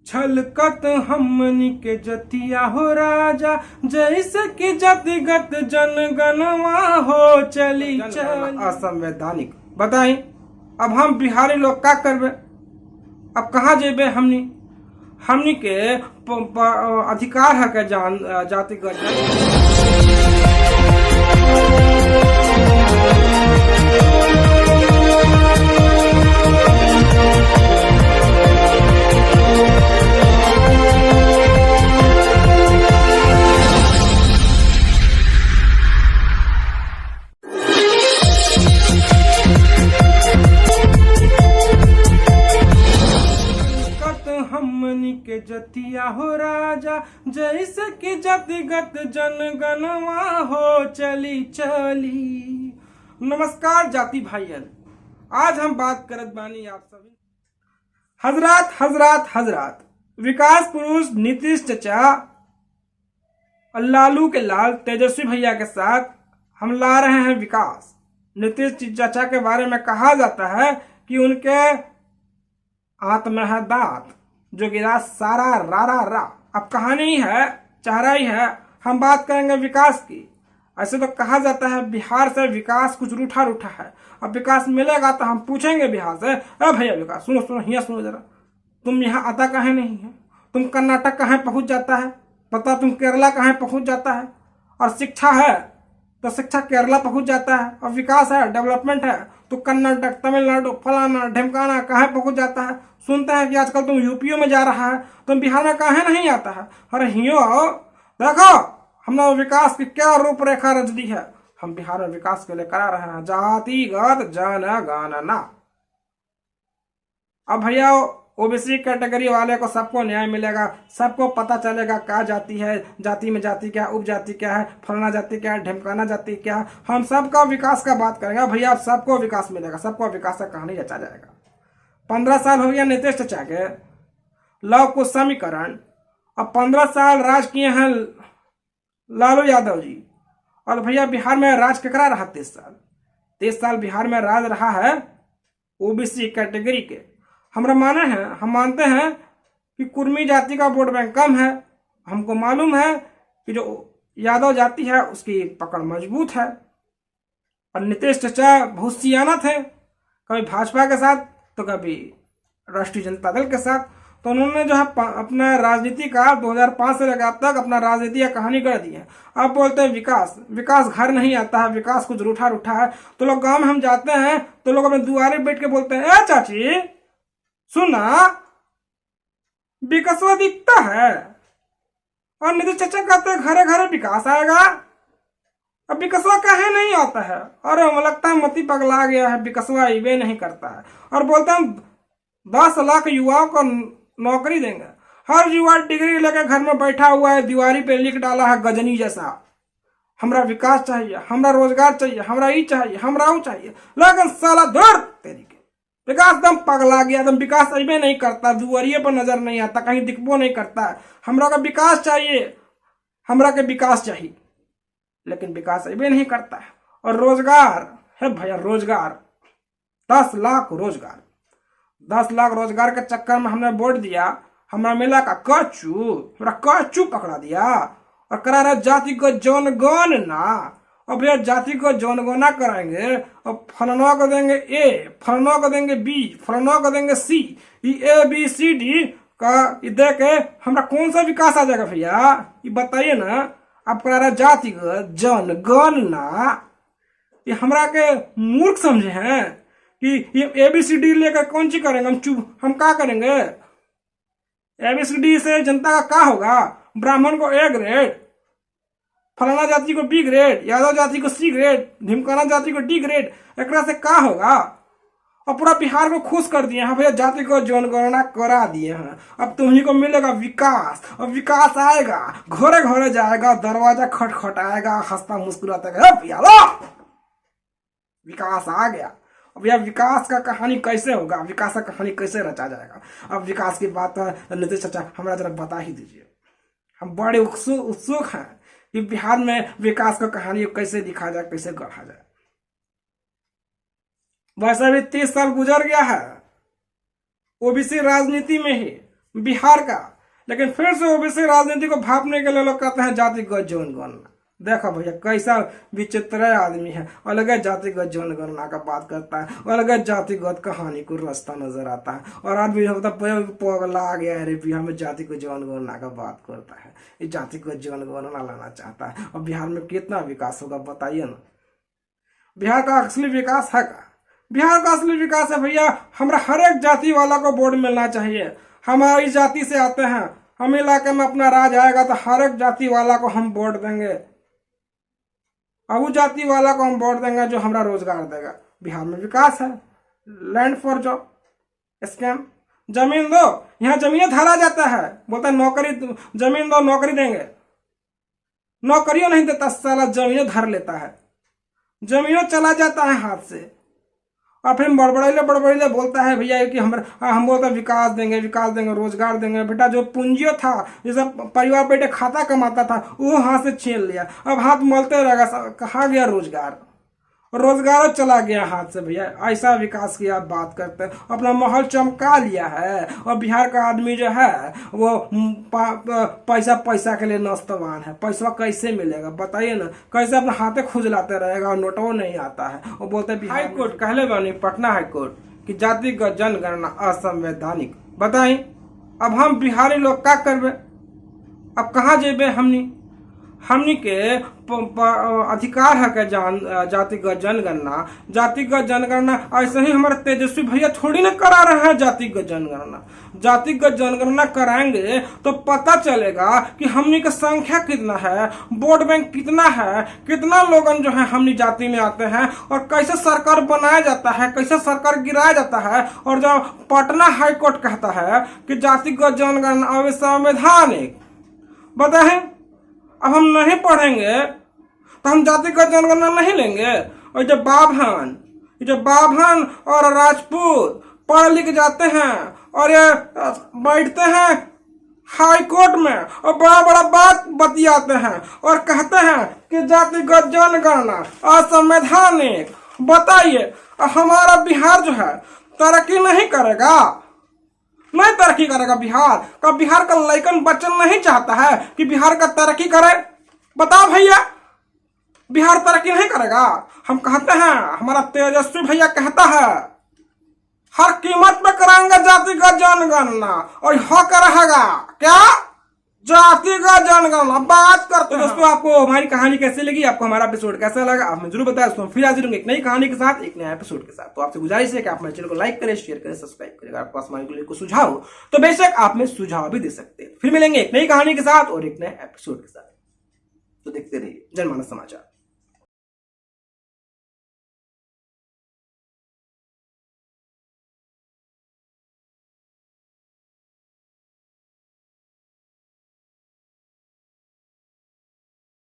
छलकत हमनी के जतिया हो राजा, जैसे कि जतिगत जनगणवा हो चली चली। असंवैधानिक बताई, अब हम बिहारी लोग का करबे? अब कहाँ जेबे? हमनी के अधिकार है के जातिगत हमनी के जतिया हो राजा, जैसे कि जतिगत जनगणवा हो चली चली। नमस्कार जाति भाइयन, आज हम बात करत बानी आप सभी हजरात हजरात हजरात विकास पुरुष नीतीश चचा लालू के लाल तेजस्वी भैया के साथ हम ला रहे हैं विकास। नीतीश चचा के बारे में कहा जाता है कि उनके हाथ में है दांत जो गिरा सारा रारा रा। अब कहानी है, चेहरा ही है। हम बात करेंगे विकास की। ऐसे तो कहा जाता है बिहार से विकास कुछ रूठा रूठा है। अब विकास मिलेगा तो हम पूछेंगे बिहार से, अरे भैया विकास सुनो सुनो, यहाँ सुनो जरा, तुम यहाँ आता कहाँ नहीं है? तुम कर्नाटक कहाँ पहुंच जाता है पता? तुम केरला कहाँ पहुंच जाता है? और शिक्षा है तो शिक्षा केरला पहुंच जाता है। और विकास है, डेवलपमेंट है तो कर्नाटक, तमिलनाडु, फलाना ढिमकाना कहाँ पहुंच जाता है। सुनते हैं कि आजकल तुम यूपीओ में जा रहा है, तुम बिहार में कहाँ नहीं आता है। अरे हियो देखो हमने विकास की क्या रूपरेखा रच दी है। हम बिहार में विकास के लिए करा रहे हैं जातिगत जनगणना। अब भैया ओबीसी कैटेगरी वाले को सबको न्याय मिलेगा, सबको पता चलेगा क्या जाति है, जाति में जाति क्या, उपजाति क्या है, फलाना जाति क्या है, ढिमकाना जाति क्या है। हम सबका विकास का बात करेंगे भैया, सबको विकास मिलेगा, सबको विकास का कहानी रचा जाएगा। 15 साल हो गया नीतीश चचा के, लव कुछ समीकरण। अब 15 साल राज किए हैं लालू यादव जी। और भैया बिहार में राज केकरा रहा? 30 साल बिहार में राज रहा है ओबीसी कैटेगरी के। हम मानते हैं कि कुर्मी जाति का वोट बैंक कम है। हमको मालूम है कि जो यादव जाति है उसकी पकड़ मजबूत है। और नीतीश चचा बहुत सियाना थे, कभी भाजपा के साथ तो कभी राष्ट्रीय जनता दल के साथ। तो उन्होंने जो है अपना राजनीति का 2005 से लेकर अब तक अपना राजनीति का कहानी कर दी है। अब बोलते हैं विकास, विकास घर नहीं आता है, विकास कुछ रूठा रूठा है। तो लोग गांव में हम जाते हैं तो लोग अपने दुआरे बैठ के बोलते हैं, ए चाची सुना विकासवा दिखता है। और नीतीश चचा कहते हैं घरे घरे विकास आएगा। अब विकासवा काहे नहीं आता है? और लगता है मती पगला गया है, विकासवा इवे नहीं करता है। और बोलते हैं 10 लाख युवाओं को नौकरी देंगे। हर युवा डिग्री लेकर घर में बैठा हुआ है, दीवारी पे लिख डाला है गजनी जैसा, हमरा विकास चाहिए, हमरा रोजगार चाहिए, हमरा ये चाहिए, हमरा वो चाहिए। लेकिन साला दूर तेरी के विकास दम पगला गया, दम विकास अबे नहीं करता, दुआरिये पर नजर नहीं आता, कहीं दिखबो नहीं करता है। हमरा का विकास चाहिए, हमरा के विकास चाहिए, लेकिन विकास अबे नहीं करता है। और रोजगार है भैया, रोजगार 10 लाख रोजगार, 10 लाख रोजगार के चक्कर में हमने वोट दिया, हमारा मिला का कच्चू पकड़ा दिया। और करा रहा जाति को जनगणना। और भैया जाति को जनगणना कराएंगे और फलनवा को देंगे ए, फलनवा को देंगे बी, फलनवा को देंगे सी, ये ABCD का दे के हमारा कौन सा विकास आ जाएगा भैया? ये बताइए ना। आप करा रहा जातिगत जनगणना, ये हमरा के मूर्ख समझे हैं कि ये ABCD लेकर कौन सी करेंगे? हम क्या करेंगे? ABCD से जनता का क्या होगा? ब्राह्मण को A ग्रेड, फलाना जाति को B ग्रेड, यादव जाति को C ग्रेड, ढिमकाना जाति को D ग्रेड, एक से क्या होगा? और पूरा बिहार को खुश कर दिए हैं भैया, जाति को जनगणना करा दिए हैं। अब तुम्ही को मिलेगा विकास, और विकास आएगा, घोरे घोरे जाएगा, दरवाजा खटखटाएगा, हंसता मुस्कुराता भैया लो विकास आ गया। अब यह विकास का कहानी कैसे होगा, विकास का कहानी कैसे रचा जाएगा? अब विकास की बात नीतीश चाचा हमारा जरा बता ही दीजिए। हम बड़े उत्सुक हैं कि बिहार में विकास का कहानी कैसे लिखा जाए, कैसे गढ़ा जाए। वैसे भी 30 साल गुजर गया है ओबीसी राजनीति में ही, बिहार का। लेकिन फिर से ओबीसी राजनीति को भापने के लिए लोग कहते हैं जातिगत जनगणना। देखो भैया कैसा विचित्र आदमी है, अलग जातिगत जनगणना का बात करता है, अलग जातिगत कहानी को रास्ता नजर आता है, और आदमी होता पगला आ गया है रे बिहार में जातिगत जनगणना का बात करता है, ये जातिगत जनगणना लाना चाहता है। और बिहार में कितना विकास होगा बताइए ना। बिहार का असली विकास है का? बिहार का असली विकास है भैया, हमारा हर एक जाति वाला को वोट मिलना चाहिए। हमारी जाति से आते हैं, हम इलाके में अपना राज आएगा तो हर एक जाति वाला को हम वोट देंगे, और वो जाति वाला को हम वोट देंगे जो हमारा रोजगार देगा। बिहार में विकास है, लैंड फॉर जॉब स्कैम, जमीन दो, यहाँ जमीन धरा जाता है, बोलता है नौकरी, जमीन दो नौकरी देंगे, नौकरियों नहीं देता साला, जमीन धर लेता है, जमीनों चला जाता है हाथ से, और फिर बड़बड़े बोलता है भैया कि हम बोलते विकास देंगे रोजगार देंगे। बेटा जो पूंजियो था, जैसे परिवार बेटे खाता कमाता था, वो हाथ से छीन लिया, अब हाथ मलते रहेगा, कहाँ गया रोजगार? रोजगार चला गया हाथ से भैया। ऐसा विकास की आप बात करते हैं, अपना माहौल चमका लिया है। और बिहार का आदमी जो है वो पैसा के लिए नौजवान है। पैसा कैसे मिलेगा बताइए ना, कैसे अपना हाथे खुजलाते रहेगा और नोटों नहीं आता है। वो बोलते हैं हाई कोर्ट कहले बानी, पटना हाई कोर्ट की जातिगत जनगणना असंवैधानिक। बताई अब हम बिहारी लोग क्या करबे? अब कहाँ जेबे? हमनी के अधिकार है के जातिगत जनगणना ऐसे ही हमारे तेजस्वी भैया थोड़ी ना करा रहे हैं जातिगत जनगणना कराएंगे तो पता चलेगा कि हमनी का संख्या कितना है, वोट बैंक कितना है, कितना लोगन जो है हमनी जाति में आते हैं, और कैसे सरकार बनाया जाता है, कैसे सरकार गिराया जाता है। और जब पटना हाई कोर्ट कहता है कि जातिगत जनगणना अवैधानिक, बताएं अब हम नहीं पढ़ेंगे तो हम जातिगत जनगणना नहीं लेंगे। और जब बाभन और राजपूत पढ़ लिख जाते हैं और ये बैठते हैं हाई कोर्ट में और बड़ा बात बतियाते हैं और कहते हैं कि जातिगत जनगणना असंवैधानिक, बताइए हमारा बिहार जो है तरक्की नहीं करेगा? नहीं तरक्की करेगा बिहार का लइकन बच्चन नहीं चाहता है कि बिहार का तरक्की करे? बताओ भैया, बिहार तरक्की नहीं करेगा? हम कहते हैं, हमारा तेजस्वी भैया कहता है हर कीमत पे कराएंगे जातिगत जनगणना, और हक रहेगा क्या? जातिगत जनगणना बात करते हैं। दोस्तों आपको हमारी कहानी कैसे लगी, आपको हमारा एपिसोड कैसा लगा, आप हमें जरूर बताएं। दोस्तों फिर हाजिर होंगे एक नई कहानी के साथ, एक नया एपिसोड के साथ। तो आपसे गुजारिश है कि आप हमारे चैनल को लाइक करें, शेयर करें, सब्सक्राइब करें। अगर आपके पास हमारे को सुझाव हो तो बेशक आप हमें सुझाव भी दे सकते हैं। फिर मिलेंगे एक नई कहानी के साथ और एक नए एपिसोड के साथ। तो देखते रहिए जनमानस समाचार।